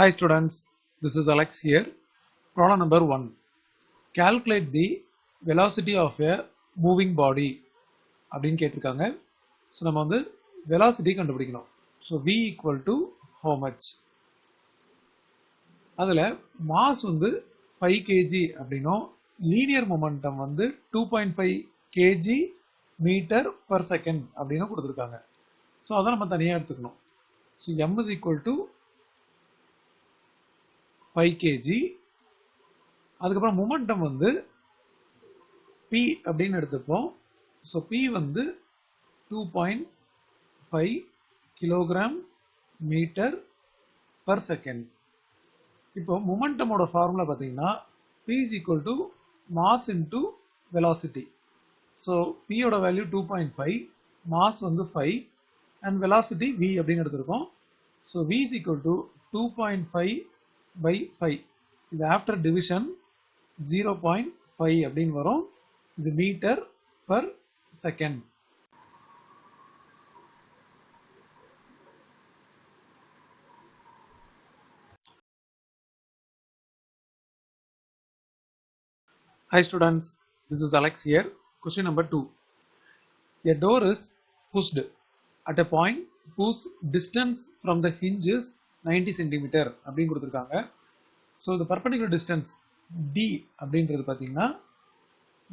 Hi students, this is Alex here. Problem number 1. Calculate the velocity of a moving body. அப்படின்னு கேட்டிருக்காங்க. So நம்ம வந்து velocity கண்டுபிடிக்கணும். So v equal to how much? அதில் mass வந்து 5 kg அப்படின்னும் linear momentum வந்து 2.5 kg மீட்டர் per second அப்படின்னு கொடுத்துருக்காங்க. ஸோ அதை நம்ம தனியாக எடுத்துக்கணும். So m is equal to 5 kg. அதுக்கப்புறம் மொமெண்டம் வந்து p அப்படின்னு எடுத்துப்போம். ஸோ p வந்து 2.5 கிலோகிராம் மீட்டர் பர் செகண்ட். இப்போ மொமெண்டமோட ஃபார்முலா பார்த்தீங்கன்னா p is equal to mass into velocity. So p யோட வேல்யூ 2.5, மாஸ் வந்து 5 அண்ட் velocity v அப்படின்னு எடுத்திருக்கோம். So v is equal to 2.5 by 5. இது after division 0.5 அப்படின்னு வரும். இது metre per second. Hi students, this is Alex here. Question number 2. A door is pushed at a point whose distance from the hinge is 90 cm அப்படின்னு கொடுத்துருக்காங்க. So இந்த perpendicular distance d அப்படின்றது பார்த்தீங்கன்னா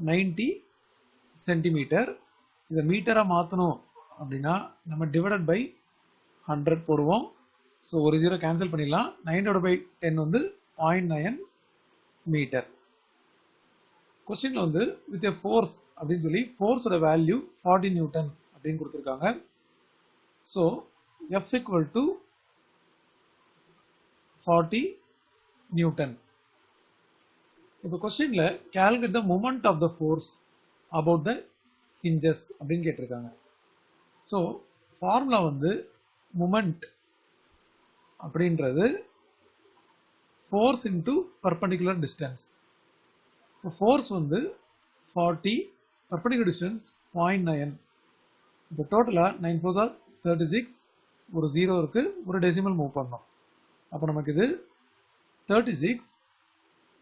90 centimetre. இதை மீட்டராக மாற்றணும் அப்படின்னா நம்ம டிவைடட் பை 100 போடுவோம். ஸோ ஒரு 0 கேன்சல் பண்ணிடலாம். 9/10 வந்து 0.9 மீட்டர். கொஸ்டின்ல வந்து வித் எ ஃபோர்ஸ் அப்படின்னு சொல்லி ஃபோர்ஸோட வேல்யூ 40 நியூட்டன் அப்படின்னு கொடுத்துருக்காங்க. So F equal to 40 Newton. இப்போ கொஸ்டின்ல calculate the moment of the force about the hinges அப்படின்னு கேட்டிருக்காங்க. ஸோ ஃபார்முலா வந்து moment அப்படின்றது force into perpendicular distance. இப்போ force வந்து 40, perpendicular distance 0.9. இப்போ டோட்டலாக 9 4s are 36, ஒரு 0 இருக்கு, ஒரு டெசிமல் மூவ் பண்ணோம். அப்போ நமக்கு இது 36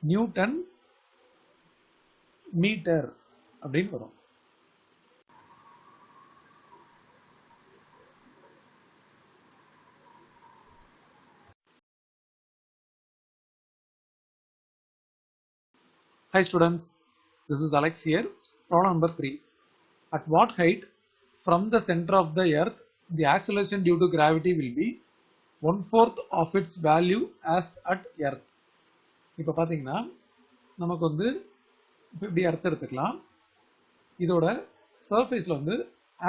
நியூட்டன் மீட்டர் அப்படின்னு வரும். Hi students, this is Alex here. Problem number 3. At what height from the center of the earth the acceleration due to gravity will be 1/4 of its value as at earth? இப்போ பார்த்தீங்கன்னா நமக்கு வந்து இப்போ இப்படி earth எடுத்துக்கலாம். இதோட சர்ஃபேஸில் வந்து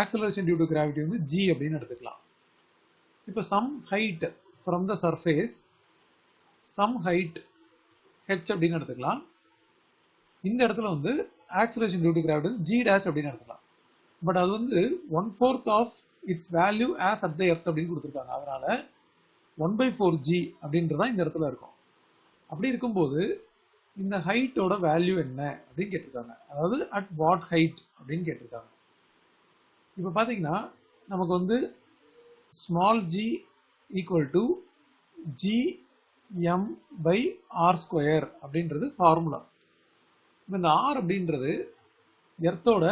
ஆக்சலரேஷன் டியூ டு கிராவிட்டி வந்து g அப்படின்னு எடுத்துக்கலாம். இப்போ some height from the surface, some height h அப்படின்னு எடுத்துக்கலாம். இந்த இடத்துல வந்து ஆக்சலரேஷன் டியூ டு கிராவிட்டி வந்து g டேஷ் அப்படின்னு எடுத்துக்கலாம். பட் அது வந்து 1/4 of its value as at the earth அப்படின்னு கொடுத்துருக்காங்க. அதனால 1/4g அப்படின்றதான் இந்த இடத்துல இருக்கும். அப்படி இருக்கும்போது இந்த ஹைட்டோட வேல்யூ என்ன அப்படின்னு கேட்டிருக்காங்க. அதாவது அட் வாட் ஹைட் அப்படின்னு கேட்டிருக்காங்க. இப்போ பார்த்தீங்கன்னா நமக்கு வந்து small g equal to gm by R square அப்படின்றது ஃபார்முலா. இப்போ இந்த ஆர் அப்படின்றது எர்த்தோட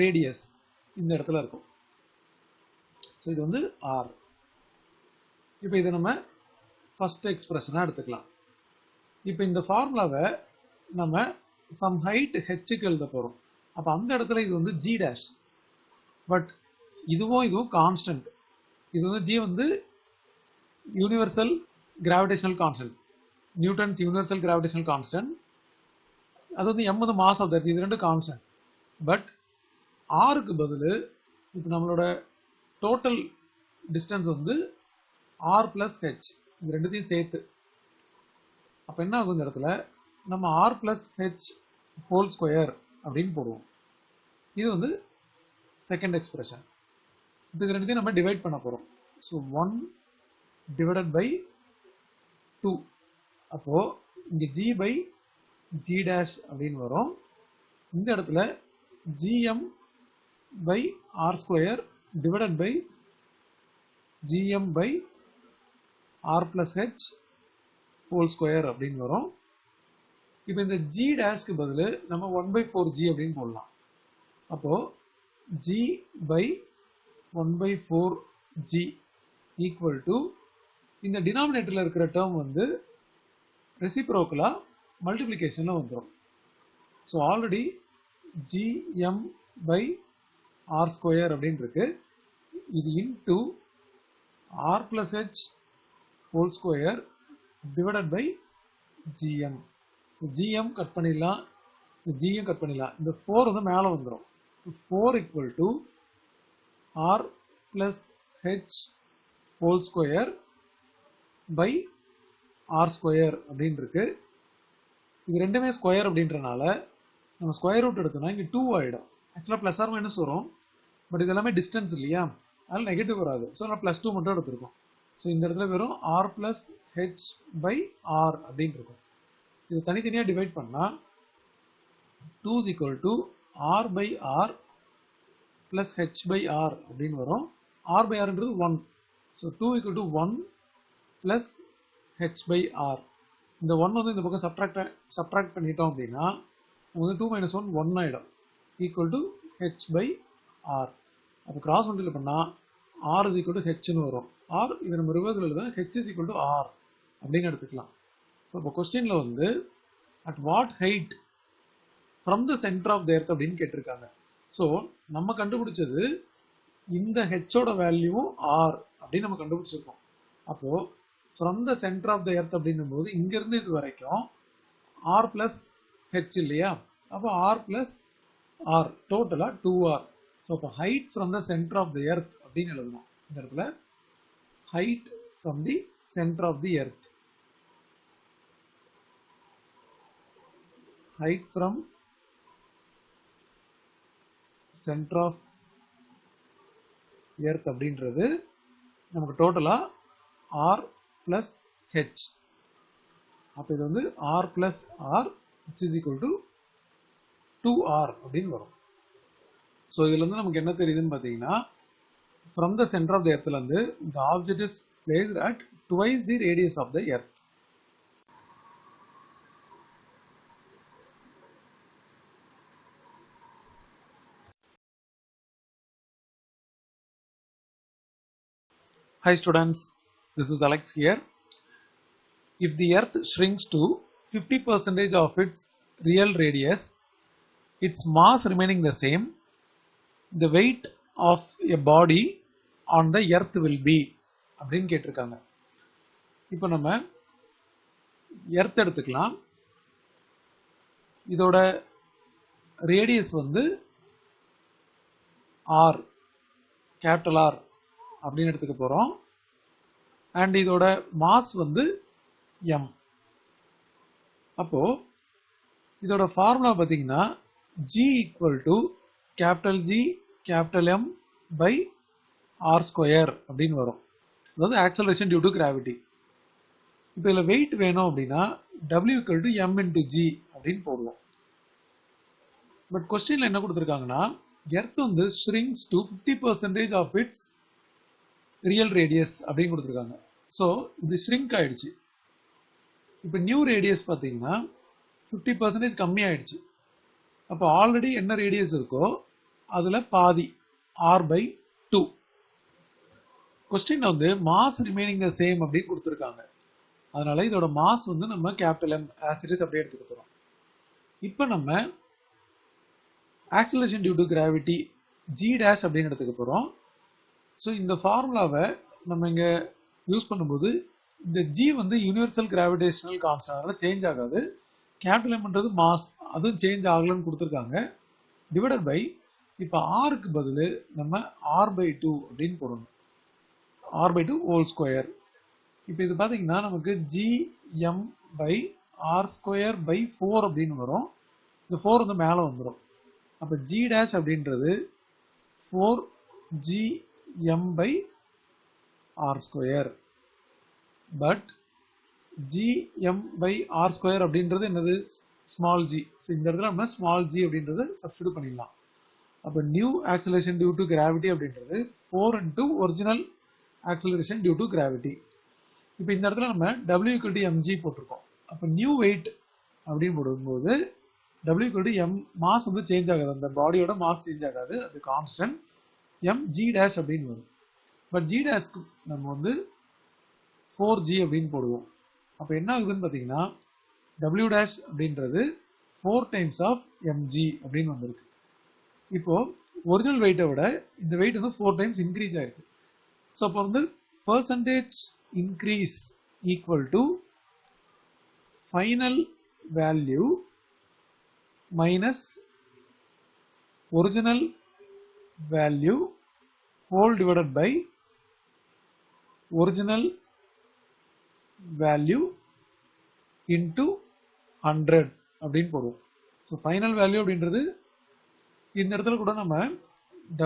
ரேடியஸ் இந்த இடத்துல இருக்கும். ஸோ இது வந்து ஆர். இப்போ இதை நம்ம ஃபர்ஸ்ட் எக்ஸ்பிரஷனாக எடுத்துக்கலாம். இப்போ இந்த ஃபார்முலாவை நம்ம சம் ஹைட் ஹெச்சுக்கு எழுத போகிறோம். அப்போ அந்த இடத்துல இது வந்து ஜி டேஷ். பட் இதுவும் கான்ஸ்டன்ட். இது வந்து ஜி வந்து universal gravitational constant, Newton's universal gravitational constant. அது வந்து எம் வந்து மாஸ் ஆஃப் த எர்த். இது ரெண்டு கான்ஸ்டன்ட். பட் ஆருக்கு பதில் இப்போ நம்மளோட டோட்டல் டிஸ்டன்ஸ் வந்து ஆர் பிளஸ் ஹெச், இது ரெண்டுத்தையும் சேர்த்து. அப்போ என்ன ஆகும், இந்த இடத்துல நம்ம R plus H whole square அப்படின்னு போடுவோம். இது வந்து செகண்ட் எக்ஸ்பிரஷன். இப்போ இது ரெண்டுத்தையும் நம்ம டிவைட் பண்ண போகிறோம். So 1 divided by 2. அப்போது இங்கே ஜி பை ஜி டேஷ் அப்படின்னு வரும். இந்த இடத்துல GM by R square divided by gm by r plus h whole square அப்படின்னு வரும். இப்போ இந்த g டேஷ்க்கு பதில் நம்ம 1/4g அப்படின்னு போடலாம். அப்போ g by 1/4g equal to இந்த டினாமினேட்டர்ல இருக்கிற டேர்ம் வந்து ரெசிப்ரோக்கலா மல்டிப்ளிகேஷன்ல வந்துடும். So already gm by r square அப்படின்னு இருக்கு. இது into r plus h whole square divided by gm. gm cut பண்ணிடலாம், gm கட் பண்ணிடலாம். இந்த 4 வந்து மேலே வந்துடும். 4 equal to r plus h whole square by r square அப்படின்னு இருக்கு. இது ரெண்டுமே ஸ்கொயர் அப்படின்றனால நம்ம ஸ்கொயர் ரூட் எடுத்தோம்னா இங்கே 2 ஆகிடும். ஆக்சுவலாக ப்ளஸ் ஆர் மைனஸ் வரும், பட் இது எல்லாமே டிஸ்டன்ஸ் இல்லையா, அதனால நெகட்டிவ் வராது. ஸோ நான் +2 மட்டும் எடுத்திருக்கோம். ஸோ இந்த இடத்துல வெறும் r plus h by r அப்படின்னு இருக்கும். இது தனித்தனியாக டிவைட் பண்ணால் 2 is equal to r by r plus h by r அப்படின்னு வரும். r by rன்றது 1. So 2 equal to 1 plus h by r. இந்த 1 வந்து இந்த பக்கம் சப்ட்ராக்ட் பண்ணிட்டோம் அப்படின்னா வந்து 2 minus 1 1 ஆகிடும், equal to h by r. அப்போ கிராஸ் மல்டிப்ளை பண்ணால் r is equal to hன்னு வரும். r இதை நம்ம ரிவர்ஸில் எழுத h is equal to r அப்படின்னு எடுத்துக்கலாம். ஸோ இப்போ கொஸ்டினில் வந்து at what height from the center of the earth அப்படின்னு கேட்டிருக்காங்க. ஸோ நம்ம கண்டுபிடிச்சது இந்த ஹெச்சோட வேல்யூவும் r அப்படின்னு நம்ம கண்டுபிடிச்சிருக்கோம். அப்போ from the center of the earth அப்படின்னும் போது இங்கிருந்து இது வரைக்கும் r plus h இல்லையா, அப்போ r plus r டோட்டலா 2r. ஸோ அப்போ height from the center of the earth அப்படின்னு எழுதணும். இந்த இடத்துல height from the center of the earth, height from center of earth அப்படின்றது நமக்கு டோட்டலா r plus h. அப்போ இது வந்து r plus r which is equal to 2r அப்படின்னு வரும். ஸோ இதுல இருந்து நமக்கு என்ன தெரியுதுன்னு பார்த்தீங்கன்னா, from the center of the earthல இருந்து the object is placed at twice the radius of the earth. Hi students, this is Alex here. If the earth shrinks to 50% of its real radius, its mass remaining the same, the weight of a body on the earth will be அப்படின்னு கேட்டிருக்காங்க. இப்போ நம்ம earth எடுத்துக்கலாம். இதோட radius வந்து r, capital R அப்படின்னு எடுத்துக்க போறோம். அண்ட் இதோட மாஸ் வந்து m. அப்போ இதோட ஃபார்முலா பார்த்தீங்கன்னா g equal to capital G capital M by r square அப்படின்னு வரும். அதாவது ஆக்சலரேஷன் டியூ டு கிராவிட்டி. இப்போ இதில் வெயிட் வேணும் அப்படின்னா w equal to m into g அப்படின்னு போடுவோம். பட் கொஸ்டின்ல என்ன கொடுத்துருக்காங்கன்னா, எர்த் வந்து shrinks to 50% of its real radius அப்படின்னு கொடுத்துருக்காங்க. ஸோ இது ஷ்ரிங்க் ஆயிடுச்சு. இப்போ நியூ ரேடியஸ் பார்த்தீங்கன்னா 50% கம்மி ஆயிடுச்சு. அப்போ ஆல்ரெடி என்ன ரேடியஸ் இருக்கோ அதில் பாதி r/2. கொஸ்டின் வந்து மாஸ் ரிமைனிங் த சேம் அப்படின்னு கொடுத்துருக்காங்க. அதனால இதோட மாஸ் வந்து நம்ம capital M as it is அப்படியே எடுத்துக்க போகிறோம். இப்போ நம்ம acceleration due to gravity g dash அப்படின்னு எடுத்துக்க போகிறோம். ஸோ இந்த ஃபார்முலாவை நம்ம இங்கே யூஸ் பண்ணும்போது இந்த g வந்து யூனிவர்சல் கிராவிடேஷனல் கான்ஸ்டன்ட், அதனால சேஞ்ச் ஆகாது. கேபிட்டல் எம்ன்றது மாஸ், அதுவும் சேஞ்ச் ஆகலன்னு கொடுத்துருக்காங்க. டிவைடட் பை இப்போ ஆருக்கு பதில் நம்ம r/2 அப்படின்னு போடணும். r/2 whole square. இப்போ இது பார்த்தீங்கன்னா நமக்கு gm by r square by 4 அப்படின்னு வரும். இந்த 4 வந்து மேலே வந்துடும். அப்போ g டேஷ் அப்படின்றது 4gm by r square. But gm by r square அப்படின்றது என்னது, ஸ்மால் g. ஸோ இந்த இடத்துல நம்ம ஸ்மால் g அப்படின்றத சப்ஸ்டிட்யூட் பண்ணிடலாம். அப்போ new acceleration due to gravity அப்படின்றது 4 into original acceleration due to gravity. இப்போ இந்த இடத்துல நம்ம W equal to mg போட்டிருக்கோம். அப்போ நியூ வெயிட் அப்படின்னு போடும்போது W equal to m mass வந்து சேஞ்ச் ஆகாது, அந்த பாடியோட மாஸ் சேஞ்ச் ஆகாது, அது கான்ஸ்டன்ட் mg dash அப்படின்னு வரும். பட் g dash நம்ம வந்து 4g அப்படின்னு போடுவோம். அப்போ என்ன ஆகுதுன்னு பார்த்தீங்கன்னா W dash அப்படின்றது 4 times of mg அப்படின்னு வந்திருக்கு. இப்போ ஒரிஜினல் வெயிட்டை விட இந்த வெயிட் வந்து 4 times இன்க்ரீஸ் ஆயிருக்கு. ஸோ அப்போ வந்து percentage increase equal to final value minus original value whole divided by original value into 100 அப்படின்னு போடுவோம். ஸோ ஃபைனல் வேல்யூ அப்படின்றது இந்த இடத்துல கூட நம்ம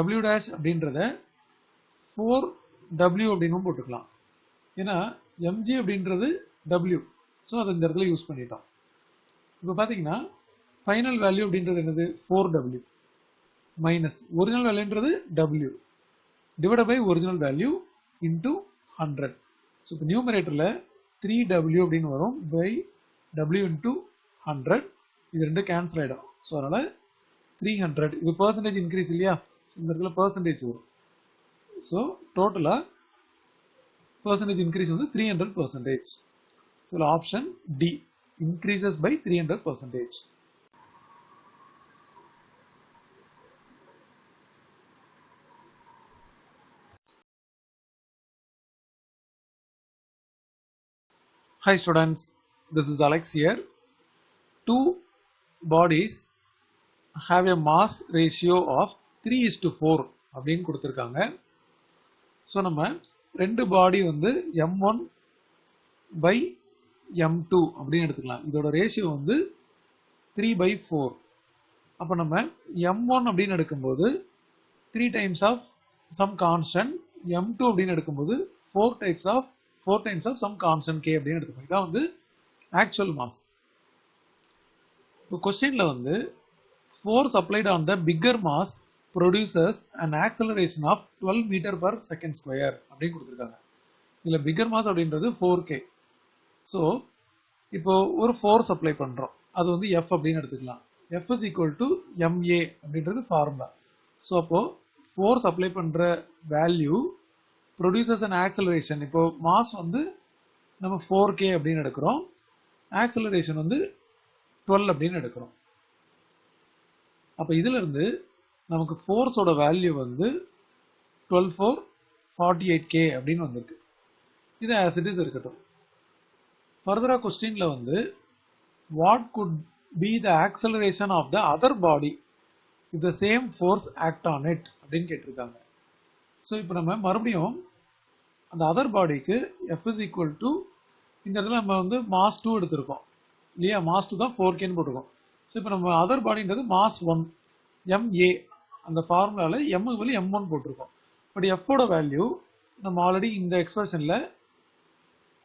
W dash அப்படின்றத 4W அப்படின்னு போட்டுக்கலாம். ஏன்னா mg அப்படின்றது W, ஸோ அதை இந்த இடத்துல யூஸ் பண்ணிட்டோம். இப்போ பார்த்தீங்கன்னா ஃபைனல் வேல்யூ அப்படின்றது என்னது 4W மைனஸ் ஒரிஜினல் வேல்யூன்றது W divide by original value into 100. ஸோ இப்போ நியூமரேட்டரில் 3W அப்படின்னு வரும் பை W இன்டூ 100. இது ரெண்டு கேன்சல் ஆகிடும். ஸோ அதனால் 300. இது பர்சன்டேஜ் இன்க்ரீஸ் இல்லையா, இந்த இடத்துல பர்சன்டேஜ் வரும். ஸோ டோட்டலாக percentage increase வந்து 300%. So option D, increases by 300%. Hi students, this is Alex here. Two bodies have a mass ratio of 3:4 அப்படின்னு கொடுத்திருக்காங்க. ஸோ நம்ம ரெண்டு பாடி வந்து m1 by m2 அப்படின்னு எடுத்துக்கலாம். இதோட ரேஷியோ வந்து 3/4. அப்போ நம்ம m1 அப்படின்னு எடுக்கும்போது 3 times of some constant, m2 அப்படின்னு எடுக்கும்போது 4 times of some constant k அப்படின்னு எடுத்துக்கோம். இதான் வந்து ஆக்சுவல் மாஸ். இப்போ கொஸ்டின்ல வந்து force applied on the bigger mass produces an acceleration of 12 meter per second square அப்படின்னு கொடுத்துருக்காங்க. இதில் பிகர் மாஸ் அப்படின்றது 4k. ஸோ இப்போ ஒரு ஃபோர்ஸ் அப்ளை பண்ணுறோம், அது வந்து F அப்படின்னு எடுத்துக்கலாம். F is equal to ma அப்படின்றது ஃபார்முலா. ஸோ அப்போ ஃபோர்ஸ் அப்ளை பண்ணுற வேல்யூ ப்ரொடியூசஸ் அன் ஆக்சலரேஷன். இப்போ மாஸ் வந்து நம்ம 4k அப்படின்னு எடுக்கிறோம், ஆக்சலரேஷன் வந்து 12 அப்படின்னு எடுக்கிறோம். அப்போ இதுல இருந்து நமக்கு ஃபோர்ஸோட வேல்யூ வந்து 12,448k அப்படின்னு வந்திருக்கு. இது as it is இருக்கட்டும். ஃபர்தரா கொஸ்டின்ல வந்து what could be the acceleration of the other body if the same force act on it அப்படின்னு கேட்டிருக்காங்க. ஸோ இப்போ நம்ம மறுபடியும் அந்த அதர் பாடிக்கு F is equal to, இந்த இடத்துல நம்ம வந்து மாஸ் 2 எடுத்திருக்கோம் இல்லையா, மாஸ் 2 தான் 4kன்னு போட்டிருக்கோம். ஸோ இப்போ நம்ம அதர் பாடின்றது மாஸ் 1 ma, அந்த ஃபார்முலாவில் எம்முக்கு பதில் m1 போட்டிருக்கோம். பட் எஃபோட வேல்யூ நம்ம ஆல்ரெடி இந்த எக்ஸ்பிரஷனில்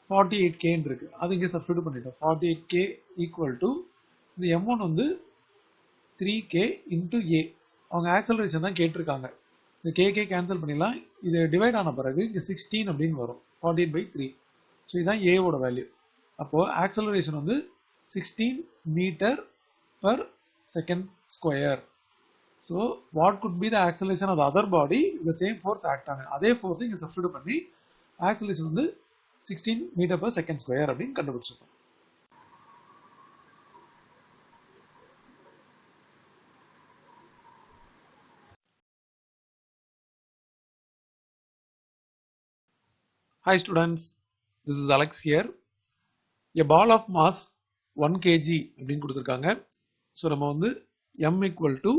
48k இருக்கு, அது இங்கே சப்ஸ்டிட்யூட் பண்ணிட்டோம். 48k ஈக்குவல் டு இந்த m1 வந்து 3k இன்டூ a. அவங்க ஆக்சலரேஷன் தான் கேட்டிருக்காங்க. இந்த kk கேன்சல் பண்ணிடலாம். இது டிவைட் ஆன பிறகு இங்கே 16 அப்படின்னு வரும், 48/3. ஸோ இதுதான் ஏவோட வேல்யூ. அப்போது ஆக்சலரேஷன் வந்து 16 metre per second square. So what could be the acceleration of the other body if the same force act on it? அதே ஃபோர்ஸ் இங்கே சப்ஸ்டிட்யூட் பண்ணி ஆக்சலரேஷன் வந்து 16 மீட்டர் பர் செகண்ட் ஸ்கொயர் அப்படின்னு கண்டுபிடிச்சிருக்கோம். Hi students, this is Alex here. A ball of mass 1 kg அப்படின்னு கொடுத்துருக்காங்க. So நம்ம வந்து m equal to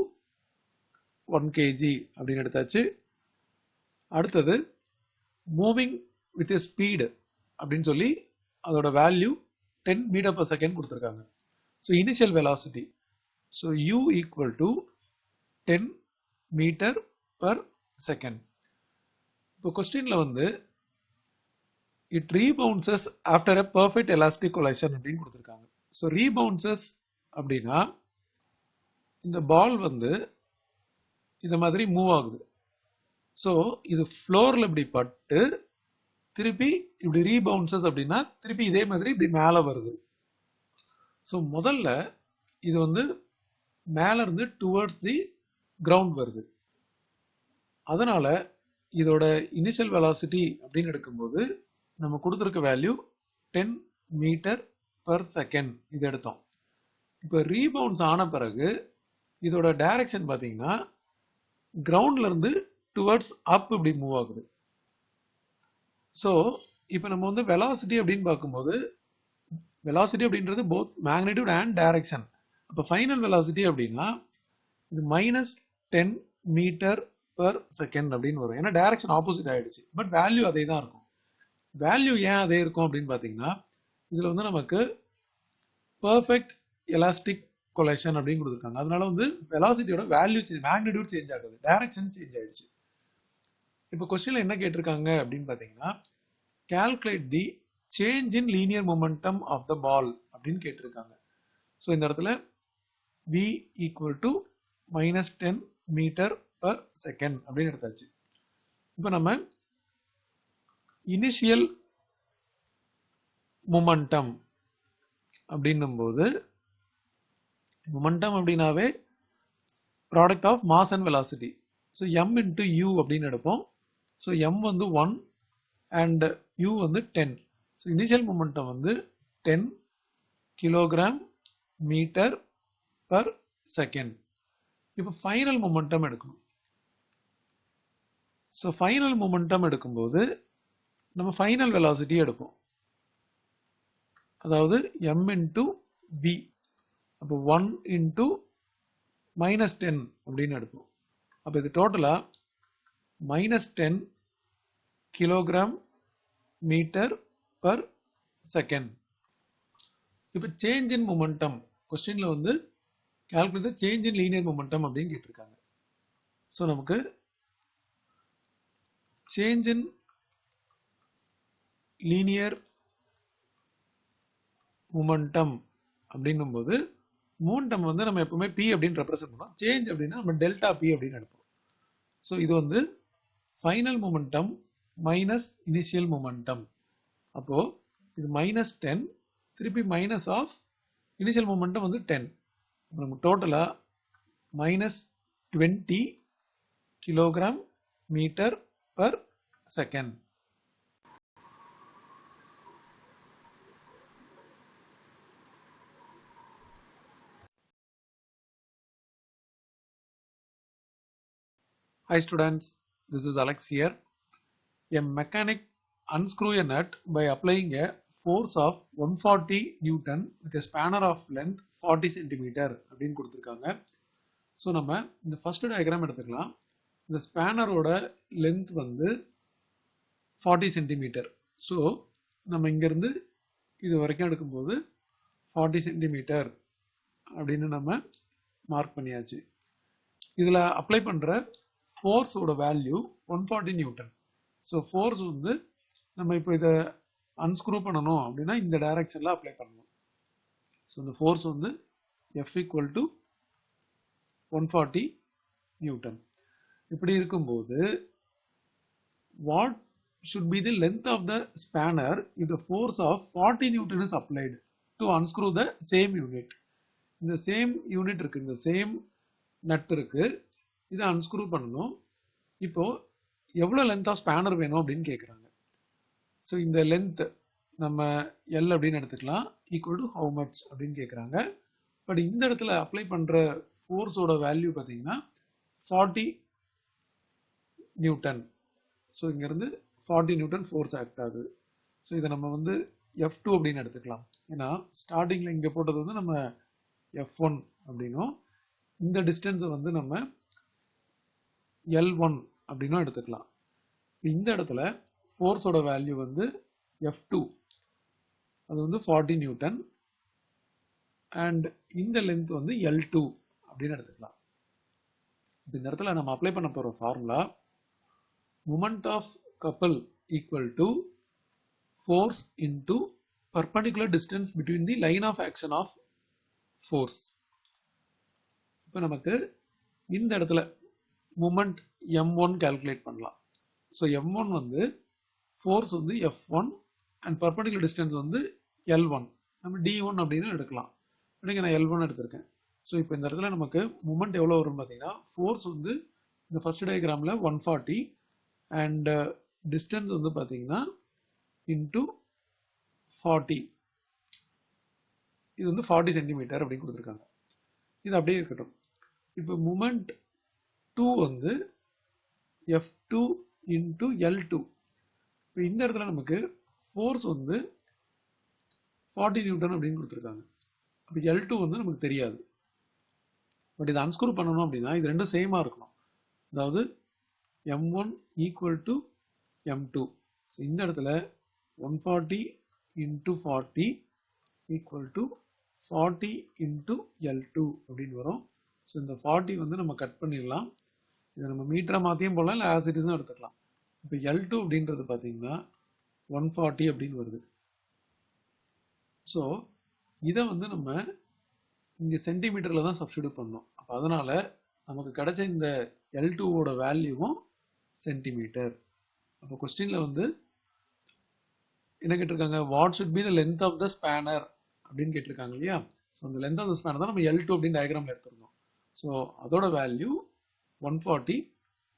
1 kg அப்படின்னு எடுத்தாச்சு. அடுத்தது மூவிங் வித் ஸ்பீடு அப்படின்னு சொல்லி அதோட வேல்யூ 10 மீட்டர் பர் செகண்ட் கொடுத்துருக்காங்க. So initial velocity, so u equal to 10 metre per second. இப்போ கொஸ்டின்ல வந்து it rebounces after a perfect elastic collision அப்படின்னு கொடுத்துருக்காங்க. ஸோ ரீபவுன்சஸ் அப்படின்னா இந்த பால் வந்து இந்த மாதிரி மூவ் ஆகுது. ஸோ இது ஃப்ளோரில் இப்படி பட்டு திருப்பி இப்படி ரீபவுன்சஸ் அப்படின்னா திருப்பி இதே மாதிரி இப்படி மேலே வருது. ஸோ முதல்ல இது வந்து மேல இருந்து டுவர்ட்ஸ் தி கிரவுண்ட் வருது. அதனால இதோட இனிஷியல் வெலாசிட்டி அப்படின்னு எடுக்கும்போது நம்ம கொடுத்துருக்க வேல்யூ 10 மீட்டர் பர் செகண்ட் இது எடுத்தோம். இப்போ ரீபவுன்ஸ் ஆன பிறகு இதோட டைரக்ஷன் பார்த்தீங்கன்னா கிரவுண்ட்ல இருந்து டுவர்ட்ஸ் அப் இப்படி மூவ் ஆகுது. ஸோ இப்போ நம்ம வந்து வெலாசிட்டி அப்படின்னு பார்க்கும்போது வெலாசிட்டி அப்படின்றது போத் மேக்னிடியூட் அண்ட் டைரக்ஷன். அப்போ ஃபைனல் வெலாசிட்டி அப்படின்னா இது -10 மீட்டர் பர் செகண்ட் அப்படின்னு வரும். ஏன்னா டைரக்ஷன் ஆப்போசிட் ஆயிடுச்சு. பட் வேல்யூ அதே தான் இருக்கும். வேல்யூ ஏன் அதே இருக்கும் அப்படின்னு பார்த்தீங்கன்னா இதுல வந்து நமக்கு பெர்ஃபெக்ட் எலாஸ்டிக் கொலேஷன் அப்படின்னு கொடுத்துருக்காங்க. அதனால வந்து வெலாசிட்டியோட வேல்யூ மேக்னிடியூட் சேஞ்ச் ஆகுது, டைரக்ஷன் சேஞ்ச் ஆயிடுச்சு. இப்போ கொஸ்டின்ல என்ன கேட்டிருக்காங்க அப்படின்னு பார்த்தீங்கன்னா calculate the change in linear momentum of the ball அப்படின்னு கேட்டிருக்காங்க. ஸோ இந்த இடத்துல v equal to -10 metre per second அப்படின்னு எடுத்தாச்சு. இப்போ நம்ம இனிஷியல் மொமெண்டம் அப்படின்னும் போது மொமெண்டம் அப்படின்னாவே product of mass and velocity. So m into u அப்படின்னு எடுப்போம். ஸோ m வந்து 1 அண்ட் u வந்து 10. ஸோ இனிஷியல் மொமெண்டம் வந்து 10 கிலோகிராம் மீட்டர் பர் செகண்ட். இப்போ ஃபைனல் மொமெண்டம் எடுக்கணும். ஸோ ஃபைனல் மொமெண்டம் எடுக்கும்போது நம்ம ஃபைனல் வெலாசிட்டி எடுப்போம். அதாவது m இன்டு v. அப்போ 1 இன்டு -10 அப்படின்னு எடுப்போம். அப்போ இது டோட்டலா -10 கிலோகிராம் மீட்டர் பர் செகண்ட். இப்போ சேஞ்ச் இன் மொமெண்டம் கொஸ்டின்ல வந்து calculate the change in linear momentum அப்படின்னு கேட்டிருக்காங்க. ஸோ நமக்கு சேஞ்ச் இன் லீனியர் மொமெண்டம் அப்படின்னும் போது மொமெண்டம் வந்து நம்ம எப்பவுமே p அப்படின்னு ரெப்ரசென்ட் பண்ணுவோம். சேஞ்ச் அப்படின்னா நம்ம டெல்டா p அப்படின்னு எடுப்போம். ஸோ இது வந்து final momentum minus initial momentum. அப்போ இது -10 திருப்பி மைனஸ் ஆஃப் இனிஷியல் மொமெண்டம் வந்து 10. நம்ம டோட்டலா -20 kilogram metre per second. Hi students, this is Alex here. A mechanic unscrew a nut by applying a force of 140 Newton with a spanner of length 40 cm அப்படின்னு கொடுத்துருக்காங்க. So நம்ம இந்த first diagram எடுத்துக்கலாம். இந்த ஸ்பேனரோட length வந்து 40 centimetre. So நம்ம இங்கேருந்து இது வரைக்கும் எடுக்கும்போது 40 சென்டிமீட்டர் அப்படின்னு நம்ம மார்க் பண்ணியாச்சு. இதில் அப்ளை பண்ணுற ஃபோர்ஸோட வேல்யூ 140 நியூட்டன். ஸோ ஃபோர்ஸ் வந்து நம்ம இப்போ இதை அன்ஸ்க்ரூ பண்ணணும் அப்படின்னா இந்த டைரக்ஷனில் அப்ளை பண்ணணும். ஸோ இந்த ஃபோர்ஸ் வந்து F ஈக்குவல் டு 140 நியூட்டன். இப்படி இருக்கும்போது what should be the length of the spanner if the force of 40 Newton is applied to unscrew the same unit? இந்த சேம் யூனிட் இருக்கு, இந்த சேம் நட் இருக்கு, இதை அன்ஸ்க்ரூ பண்ணணும். இப்போ எவ்வளோ லென்த் ஆஃப் ஸ்பேனர் வேணும் அப்படின்னு கேட்குறாங்க. ஸோ இந்த லென்த் நம்ம L அப்படின்னு எடுத்துக்கலாம். ஈக்குவல் டு ஹவு மச் அப்படின்னு கேட்குறாங்க. பட் இந்த இடத்துல அப்ளை பண்ணுற ஃபோர்ஸோட வேல்யூ பார்த்தீங்கன்னா 40 நியூட்டன். ஸோ இங்கேருந்து 40 நியூட்டன் ஃபோர்ஸ் ஆக்ட் ஆகுது. ஸோ இதை நம்ம வந்து F2 அப்படின்னு எடுத்துக்கலாம். ஏன்னா ஸ்டார்டிங்கில் இங்கே போட்டது வந்து நம்ம F1 அப்படின்னும் இந்த டிஸ்டன்ஸை வந்து நம்ம L1 அப்படின்னும் எடுத்துக்கலாம். இந்த இடத்துல ஃபோர்ஸோட வேல்யூ வந்து F2, அது வந்து 40 நியூட்டன். அண்ட் இந்த லென்த் வந்து L2 அப்படின்னு எடுத்துக்கலாம். இந்த இடத்துல நம்ம அப்ளை பண்ண போகிற formula moment of couple equal to force into perpendicular distance between the line of action of force. இப்போ நமக்கு இந்த இடத்துல moment M1 calculate பண்ணலாம். ஸோ M1 வந்து ஃபோர்ஸ் வந்து F1 அண்ட் பர்பண்டிகுலர் டிஸ்டன்ஸ் வந்து L1. நம்ம D1 அப்படின்னு எடுக்கலாம். நான் L1 எடுத்திருக்கேன். ஸோ இப்போ இந்த இடத்துல நமக்கு மூமெண்ட் எவ்வளோ வரும் பார்த்தீங்கன்னா, ஃபோர்ஸ் வந்து இந்த ஃபர்ஸ்ட் டயக்ராமில் 140 அண்ட் டிஸ்டன்ஸ் வந்து பார்த்தீங்கன்னா இன்டூ 40, இது வந்து 40 சென்டிமீட்டர் அப்படின்னு கொடுத்துருக்காங்க. இது அப்படியே இருக்கட்டும். இப்போ மூமெண்ட் 2 வந்து F2 இன்டூ L2. இப்போ இந்த இடத்துல நமக்கு ஃபோர்ஸ் வந்து 40 நியூட்டன் அப்படின்னு கொடுத்துருக்காங்க. அப்போ L2 வந்து நமக்கு தெரியாது. பட் இதை அன்ஸ்க்ரூ பண்ணணும் அப்படின்னா இது ரெண்டும் சேமா இருக்கணும். அதாவது M1 equal to M2. So இந்த இடத்துல 140 into 40 equal to 40 into L2 அப்படின்னு வரும். ஸோ இந்த 40 வந்து நம்ம கட் பண்ணிடலாம். இதை நம்ம மீட்டரா மாற்றியும் போடலாம், இல்லை ஆஸ் இட் இஸும் எடுத்துக்கலாம். இப்போ L2 அப்படின்றது பார்த்தீங்கன்னா 140 அப்படின்னு வருது. ஸோ இதை வந்து நம்ம இங்கே சென்டிமீட்டரில் தான் சப்ஸ்டிடியூட் பண்ணணும். அப்போ அதனால நமக்கு கிடைச்ச இந்த L2ஓட வேல்யூவும் சென்டிமீட்டர். அப்போ கொஸ்டினில் வந்து என்ன கேட்டிருக்காங்க, what should be the length of the spanner அப்படின்னு கேட்டிருக்காங்க இல்லையா. ஸோ அந்த லென்த் ஆஃப் த ஸ்பேனர் தான் நம்ம L2 அப்படின்னு டயக்ராமில் எடுத்துருந்தோம். ஸோ அதோட வேல்யூ 140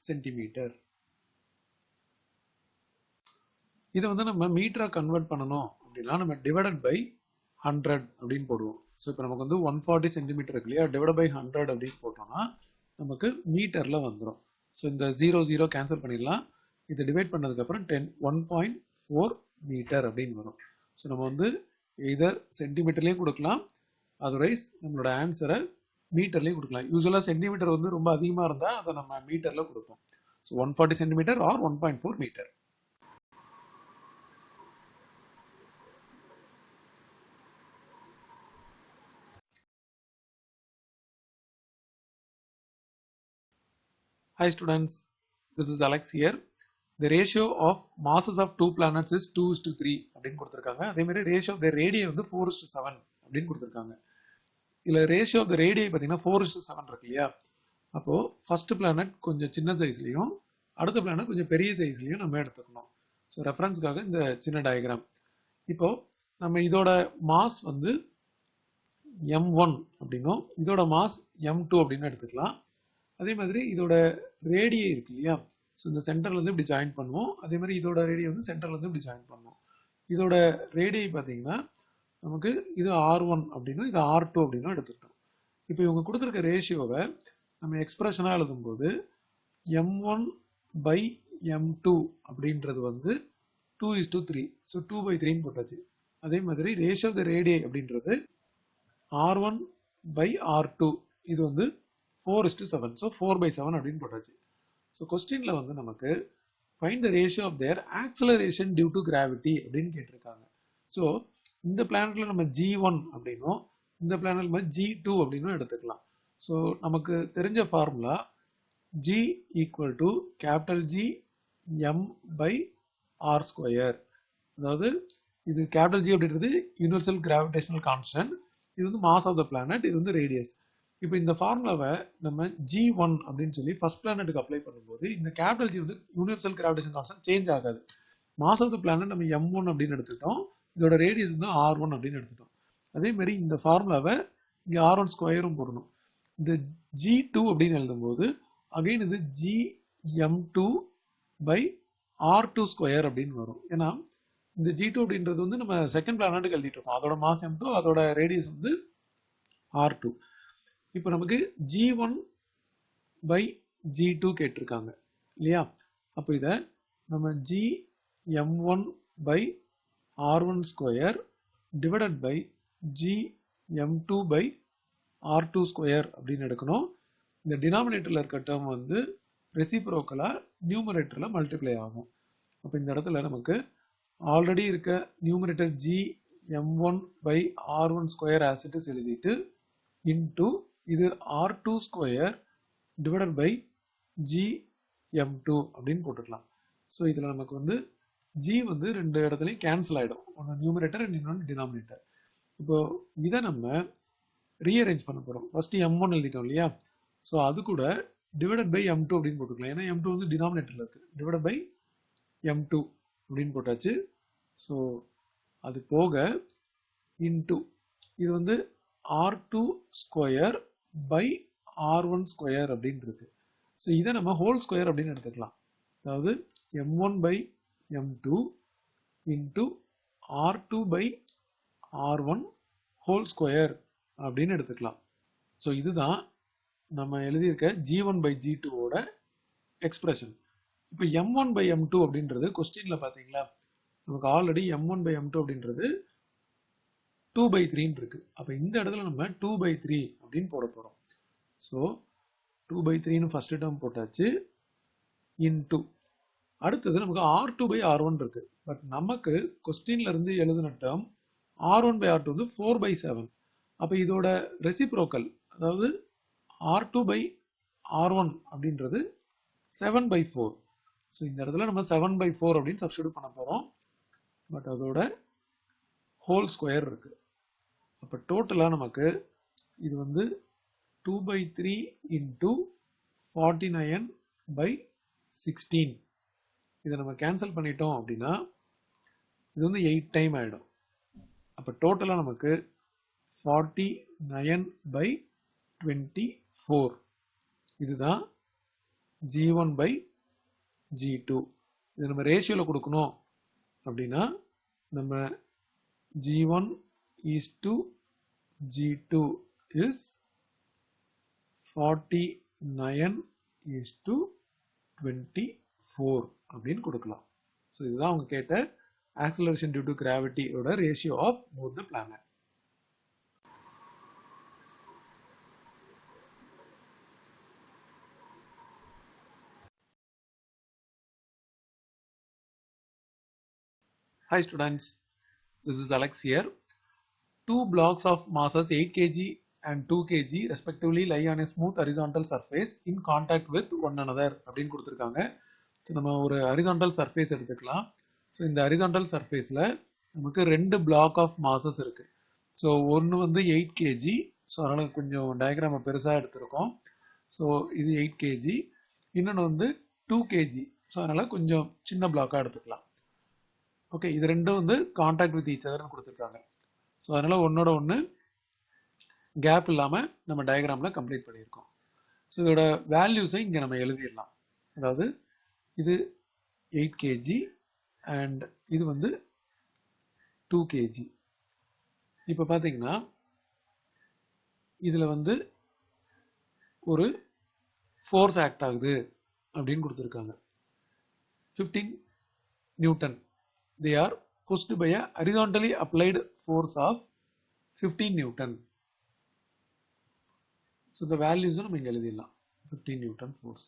சென்டிமீட்டர். இதை வந்து நம்ம மீட்டரா கன்வெர்ட் பண்ணணும் அப்படின்னா நம்ம டிவைடட் பை 100 அப்படின்னு போடுவோம். ஸோ இப்போ நமக்கு வந்து 140 சென்டிமீட்டர் இருக்கு இல்லையா, டிவைட் பை 100 அப்படின்னு போட்டோம்னா நமக்கு மீட்டர்ல வந்துடும். ஸோ இந்த 0 கேன்சல் பண்ணிடலாம். இதை டிவைட் பண்ணதுக்கப்புறம் 1.4 மீட்டர் அப்படின்னு வரும். ஸோ நம்ம வந்து எய்தர் சென்டிமீட்டர்லேயும் கொடுக்கலாம், அதர்வைஸ் நம்மளோட ஆன்சரை மீட்டர்லேயும் கொடுக்கலாம். யூஸ்வலாக சென்டிமீட்டர் வந்து ரொம்ப அதிகமாக இருந்தால் அதை நம்ம மீட்டரில் கொடுப்போம். So 140 centimetre or 1.4 metre. Hi students, this is Alex here. The ratio of masses of two planets is 2:3 அப்படின்னு கொடுத்திருக்காங்க. அதே மாதிரி ratio of the radii வந்து 4:7 அப்படின்னு கொடுத்திருக்காங்க. இதுல ratio of the radii பார்த்தீங்கன்னா 4:7 இருக்கு இல்லையா. அப்போ first planet கொஞ்சம் சின்ன சைஸ்லயும் அடுத்த planet கொஞ்சம் பெரிய சைஸ்லயும் நம்ம எடுத்துக்கணும். ஸோ ரெஃபரன்ஸ்க்காக இந்த சின்ன டயக்ராம். இப்போ நம்ம இதோட மாஸ் வந்து M1 அப்படின்னும் இதோட மாஸ் M2 அப்படின்னு எடுத்துக்கலாம். அதே மாதிரி இதோட ரேடியை இருக்கு இல்லையா, ஸோ இந்த சென்டர்ல இருந்து இப்படி ஜாயின் பண்ணுவோம். அதே மாதிரி இதோட ரேடியை வந்து சென்டர்ல இருந்து இப்படி ஜாயின் பண்ணுவோம். இதோட ரேடியை பார்த்தீங்கன்னா நமக்கு இது R1 அப்படின்னும் இது R2 அப்படின்னும் எடுத்துக்கிட்டோம். இப்போ இவங்க கொடுத்துருக்க ரேஷியோவை நம்ம எக்ஸ்பிரஷனாக எழுதும்போது M1 by M2 அப்படின்றது வந்து 2:3. ஸோ 2/3 போட்டாச்சு. அதே மாதிரி ரேஷியோ ஆஃப் த ரேடியை அப்படின்றது R1 by R2 இது வந்து 4:7. ஸோ 4/7 அப்படின்னு போட்டாச்சு. ஸோ கொஸ்டின்ல வந்து நமக்கு find the ratio of their acceleration due to gravity அப்படின்னு கேட்டிருக்காங்க. ஸோ இந்த பிளானட்ல நம்ம G1 அப்படின்னும் இந்த பிளானட்ல நம்ம G2 அப்படின்னும் எடுத்துக்கலாம். ஸோ நமக்கு தெரிஞ்ச formula G equal to capital G M by R square. அதாவது இது கேபிட்டல் G அப்படின்றது யூனிவர்சல் கிராவிடேஷனல் கான்ஸ்டன்ட், இது வந்து மாஸ் ஆஃப் த பிளானட், இது வந்து ரேடியஸ். இப்போ இந்த ஃபார்முலாவை நம்ம G1 அப்படின்னு சொல்லி ஃபர்ஸ்ட் பிளானட்டுக்கு அப்ளை பண்ணும்போது இந்த கேபிட்டல் G வந்து யூனிவர்சல் கிராவிடேஷன் கான்ஸ்டன்ட் சேஞ்ச் ஆகாது. மாஸ் ஆஃப் த பிளானட் நம்ம M1 அப்படின்னு எடுத்துட்டோம், இதோட ரேடியஸ் வந்து R1 அப்படின்னு எடுத்துட்டோம். அதே மாதிரி இந்த ஃபார்முலாவை இங்கே R1 ஸ்கொயரும் போடணும். இந்த G2 அப்படின்னு எழுதும்போது அகைன் இது GM2 by R2 ஸ்கொயர் அப்படின்னு வரும். ஏன்னா இந்த G2 அப்படின்றது வந்து நம்ம செகண்ட் பிளானட்டுக்கு எழுதிட்டு இருக்கோம், அதோட மாஸ் M2, அதோட ரேடியஸ் வந்து R2. இப்போ நமக்கு G1 by G2 கேட்டிருக்காங்க இல்லையா. அப்போ இதை நம்ம GM1 by R1 square divided by GM2 by R2 square அப்படின்னு எடுக்கணும். இந்த டினாமினேட்டர்ல இருக்க டேர்ம் வந்து ரெசிப்ரோக்கலா நியூமரேட்டர்ல மல்டிப்ளை ஆகும். அப்போ இந்த இடத்துல நமக்கு ஆல்ரெடி இருக்க numerator GM1 by R1 square as it is எழுதிட்டு இன்டூ இது R2 square divided by GM2 அப்படின்னு போட்டுக்கலாம். ஸோ இதில் நமக்கு வந்து G வந்து ரெண்டு இடத்துலையும் கேன்சல் ஆகிடும், ஒன்று நியூமரேட்டர் இன்னொன்று டினாமினேட்டர். இப்போ இதை நம்ம ரீஅரேஞ்ச் பண்ண போகிறோம். ஃபர்ஸ்ட் M1 எழுதிட்டோம் இல்லையா, ஸோ அது கூட டிவைடட் பை M2 அப்படின்னு போட்டுக்கலாம். ஏன்னா M2 வந்து டினாமினேட்டரில் இருக்கு, டிவைடட் பை M2 அப்படின்னு போட்டாச்சு. ஸோ அது போக இன்டு இது வந்து R2 square by R1 square அப்படின்னு இருக்கு. ஸோ இதை நம்ம ஹோல் ஸ்கொயர் அப்படின்னு எடுத்துக்கலாம். அதாவது M1 by M2 into R2 by R1 whole square அப்படின்னு எடுத்துக்கலாம். ஸோ இதுதான் நம்ம எழுதியிருக்க G1 பை G2 ஓட எக்ஸ்பிரஷன். இப்போ M1 பை M2 அப்படின்றது கொஸ்டின்ல பார்த்தீங்களா, நமக்கு ஆல்ரெடி M1 பை M2 அப்படின்றது 2 பை 3 இருக்கு. அப்போ இந்த இடத்துல நம்ம 2 பை 3 அப்படின்னு போட போறோம். ஸோ 2 பை 3 ஃபர்ஸ்ட் டேர்ம் போட்டாச்சு. இன்டு அடுத்தது நமக்கு R2 பை R1 இருக்கு. பட் நமக்கு கொஸ்டின்ல இருந்து எழுதின டேர்ம் R1 பை R2 வந்து 4 பை 7. அப்போ இதோட ரெசிப்ரோக்கல், அதாவது R2 பை R1 அப்படின்றது 7 பை 4. ஸோ இந்த இடத்துல நம்ம 7 பை 4 அப்படின்னு சப்ஸ்டிடியூட் பண்ண போறோம். பட் அதோட ஹோல் ஸ்கொயர் இருக்கு. அப்போ டோட்டலா நமக்கு இது வந்து 2 by 3 into 49 by 16. இதை நம்ம கேன்சல் பண்ணிட்டோம் அப்படின்னா இது வந்து 8 டைம் ஆயிடும். அப்போ டோட்டலா நமக்கு 49 by 24. இதுதான் G1 by G2. இது நம்ம ரேஷியோல கொடுக்கணும் அப்படின்னா நம்ம G1 is to G2 is 49 is to 24 அப்படின்னு கொடுக்கலாம். ஸோ இதுதான் அவங்க கேட்ட acceleration due to gravity ஓட ratio of both the planet. Hi students, this is Alex here. Two blocks of masses 8 kg and 2 kg respectively lie on a smooth horizontal surface in contact with one another அப்படின்னு கொடுத்திருக்காங்க. So நம்ம ஒரு horizontal surface எடுத்துக்கலாம். So இந்த horizontal சர்ஃபேஸில் நமக்கு 2 black of masses இருக்கு. So ஒன்று வந்து 8 kg. ஸோ அதனால் கொஞ்சம் டயக்ராமை பெருசாக எடுத்திருக்கோம். ஸோ இது 8 kg. இன்னொன்று வந்து 2 kg. ஸோ அதனால் கொஞ்சம் சின்ன பிளாக்காக எடுத்துக்கலாம். ஓகே, இது ரெண்டும் வந்து கான்டாக்ட் வித் ஈச் அதர்னு கொடுத்துருக்காங்க. ஸோ அதனால ஒன்னோட ஒன்று கேப் இல்லாமல் நம்ம டயக்ராமில் கம்ப்ளீட் பண்ணியிருக்கோம். ஸோ இதோட வேல்யூஸை இங்கே நம்ம எழுதிடலாம். அதாவது இது 8 kg அண்ட் இது வந்து 2 kg. இப்போ பார்த்தீங்கன்னா இதில் வந்து ஒரு ஃபோர்ஸ் ஆக்ட் ஆகுது அப்படின்னு கொடுத்துருக்காங்க. 15 Newton. They are pushed by a horizontally applied force of 15 Newton. So the values நம்ம இங்க எழுதிடலாம். 15 Newton force.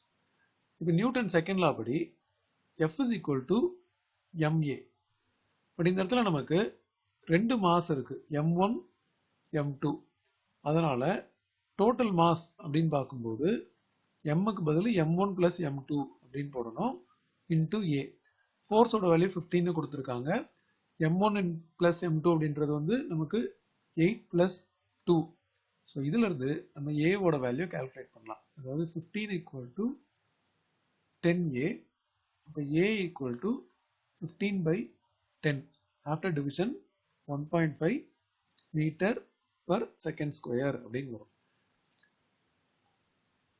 இப்போ நியூட்டன் செகண்ட் லா படி F is equal to ma. But இந்த இடத்துல நமக்கு 2 மாஸ் இருக்கு, M1 M2. அதனால டோட்டல் மாஸ் அப்படின்னு பார்க்கும்போது mக்கு பதில் M1 plus M2 அப்படின்னு போடணும் இன்டு A. ஃபோர்ஸோட வேல்யூ 15 கொடுத்துருக்காங்க. M1 plus M2 அப்படின்றது வந்து நமக்கு 8 plus 2. ஸோ இதுல இருந்து நம்ம A ஓட வேல்யூ கால்குலேட் பண்ணலாம். அதாவது 15 equal to 10A. இப்போ A equal to 15 by 10. After division 1.5 meter per second square அப்படின்னு வரும்.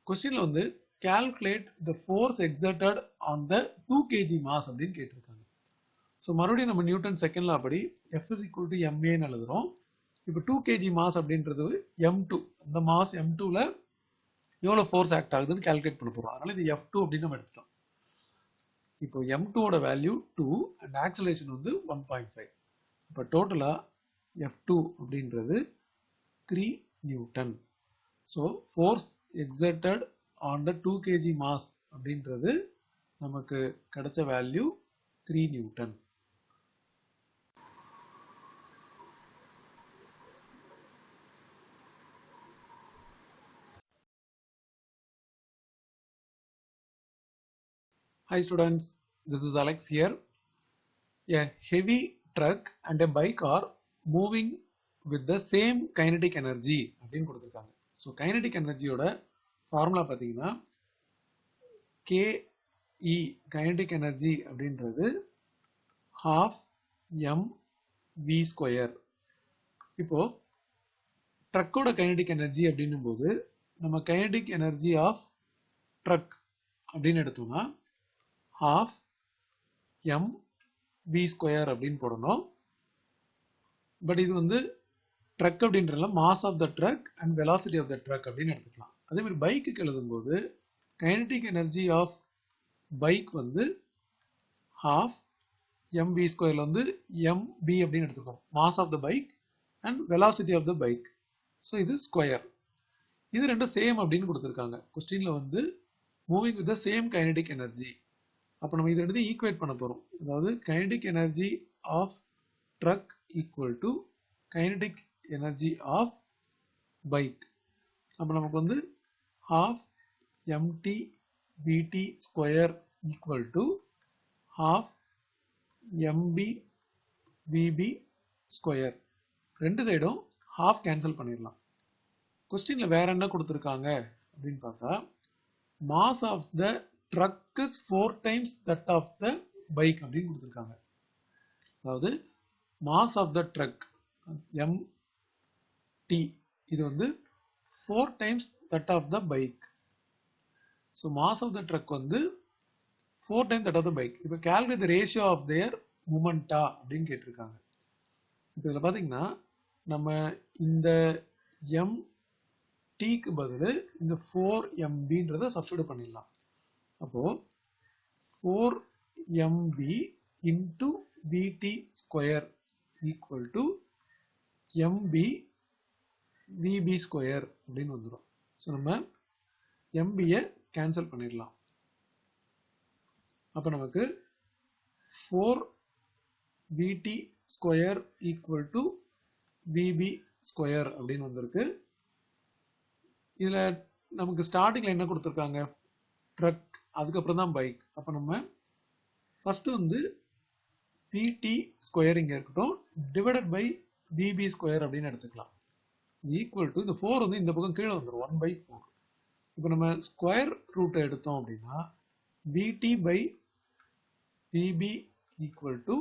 கொஸ்டின்ல வந்து calculate the force exerted on the 2 kg mass அப்படின்னு கேட்டிருக்காங்க. ஸோ மறுபடியும் நம்ம நியூட்டன் செகண்ட் லா படி F is equal to ma ன்னு எழுதுறோம். இப்போ 2 kg மாஸ் அப்படின்றது M2. அந்த மாஸ் M2ல எவ்வளோ ஃபோர்ஸ் ஆக்ட் ஆகுதுன்னு கால்குலேட் பண்ண போறோம். அதனால இது F2 அப்படின்னு நம்ம எடுத்துட்டோம். இப்போ M2 ஓட வேல்யூ 2 அண்ட் ஆக்சலரேஷன் வந்து 1.5. இப்போ டோட்டலா F2 அப்படின்றது 3 Newton. So force exerted on the 2 kg mass அப்படின்றது நமக்கு கிடைச்ச value 3 Newton. Hi students, this is Alex here. A heavy truck and a bike are moving with the same kinetic energy அப்படின்னு கொடுத்திருக்காங்க. So kinetic எனர்ஜியோட formula பார்த்தீங்கன்னா KE kinetic energy அப்படின்றது half mv square. இப்போ ட்ரக்கோட kinetic energy அப்படின்னும் போது நம்ம kinetic energy of drug அப்படின்னு எடுத்தோம்னா half mv ஸ்கொயர் அப்படின்னு போடணும். பட் இது வந்து ட்ரக் அப்படின்றதுல mass of the truck and velocity of the truck அப்படின்னு எடுத்துக்கலாம். அதே மாதிரி பைக்குக்கு எழுதும்போது கைனடிக் எனர்ஜி ஆஃப் பைக் வந்து half mv ஸ்கொயர்ல வந்து mb அப்படின்னு எடுத்துக்கோம், mass of the bike and velocity of the bike. So இது ஸ்கொயர். இது ரெண்டும் சேம் அப்படின்னு கொடுத்துருக்காங்க. கொஸ்டின்ல வந்து moving with the same kinetic energy. அப்போ நம்ம இதை எடுத்து ஈக்குவேட் பண்ண போறோம். அதாவது kinetic energy of truck equal to kinetic energy of bike. அப்போ நமக்கு வந்து half mt vt square equal to half mb vb square. ரெண்டு சைடும் half கேன்சல் பண்ணிடலாம். கொஸ்டின்ல வேற என்ன கொடுத்துருக்காங்க அப்படின்னு பார்த்தா mass of the truck is 4 times that of the bike அப்படின்னு கொடுத்துருக்காங்க. அதாவது mass of the truck mt இது வந்து 4 times that of the bike. So mass of the truck வந்து 4 times that of the bike. இப்போ calculate the ratio of their momenta அப்படின்னு கேட்டிருக்காங்க. இப்போ இதில் பார்த்தீங்கன்னா நம்ம இந்த mtக்கு பதில் இந்த 4mvன்றதை சப்ஸ்டிட்யூட் பண்ணிடலாம். அப்போ 4mv into vt square equal to mb vb square அப்படின்னு வந்துடும். ஸோ நம்ம mb-யை கேன்சல் பண்ணிடலாம். அப்போ நமக்கு 4vt square equal to vb square அப்படின்னு வந்திருக்கு. இதில் நமக்கு ஸ்டார்டிங்கில் என்ன கொடுத்துருக்காங்க, ட்ரக், அதுக்கப்புறம் தான் பைக். அப்போ நம்ம ஃபர்ஸ்ட் வந்து vt ஸ்கொயர் இங்கே இருக்கட்டும், டிவைடட் பை vb ஸ்கொயர் அப்படின்னு எடுத்துக்கலாம். ஈக்குவல் டு இந்த 4 வந்து இந்த பக்கம் கீழே வந்துடும், 1/4. இப்போ நம்ம ஸ்கொயர் ரூட்டை எடுத்தோம் அப்படின்னா vt by vb equal to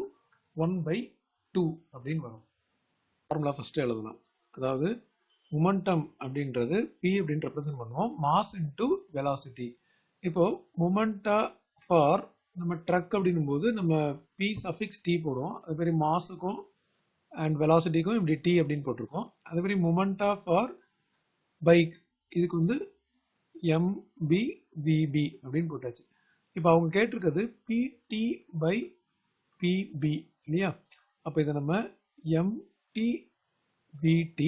1/2 அப்படின்னு வரும். ஃபார்முலா ஃபர்ஸ்ட் எழுதலாம். அதாவது மொமெண்டம் அப்படின்றது p அப்படின்னு ரெப்ரசென்ட் பண்ணுவோம், மாஸ் இன்டு வெலாசிட்டி. இப்போ மொமெண்டா ஃபார் நம்ம ட்ரக் அப்படின்னும் போது நம்ம p சஃபிக்ஸ் t போடுவோம். அது மாதிரி மாஸுக்கும் அண்ட் வெலாசிட்டிக்கும் இப்படி t அப்படின்னு போட்டிருக்கோம். அதே மாதிரி மொமெண்டா ஃபார் பைக் இதுக்கு வந்து mb vb அப்படின்னு போட்டாச்சு. இப்போ அவங்க கேட்டிருக்கிறது pt பை pb இல்லையா? அப்போ இதை நம்ம mt vt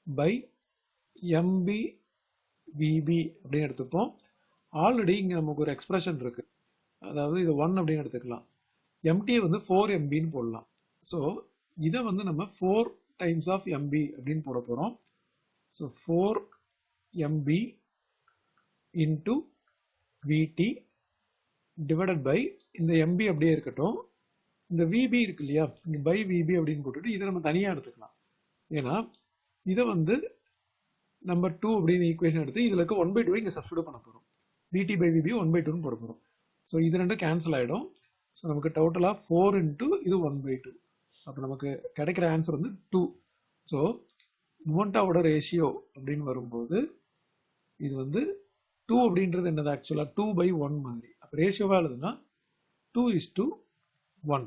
by mb vb அப்படின்னு எடுத்துப்போம். ஆல்ரெடி இங்கே நமக்கு ஒரு எக்ஸ்பிரஷன் இருக்கு, அதாவது இது 1 அப்படின்னு எடுத்துக்கலாம். mt வந்து 4mb போடலாம். ஸோ இதை வந்து நம்ம 4 times ஆஃப் mb அப்படின்னு போட போறோம். So 4mb into vt divided by இந்த mb அப்படியே இருக்கட்டும், இந்த vb இருக்கு இல்லையா, இங்க பை vb அப்படின்னு போட்டுட்டு இதை நம்ம தனியா எடுத்துக்கலாம். ஏன்னா இதை வந்து நம்பர் 2 அப்படின்னு ஈக்குவேஷன் எடுத்து இதுல இருக்க 1/2 இங்க சப்ஸ்டிட்யூட் பண்ண போறோம். vt பை vb 1/2 போட போறோம். ஸோ இது ரெண்டும் கேன்சல் ஆயிடும். ஸோ நமக்கு டோட்டலா 4 இன்டு இது 1/2. அப்போ நமக்கு கிடைக்கிற ஆன்சர் வந்து 2. ஸோ மொமெண்டாவோட ரேஷியோ அப்படின்னு வரும்போது இது வந்து 2 அப்படின்றது என்னது, ஆக்சுவலா 2/1 மாதிரி. அப்போ ரேஷியோவா எழுதுனா 2:1.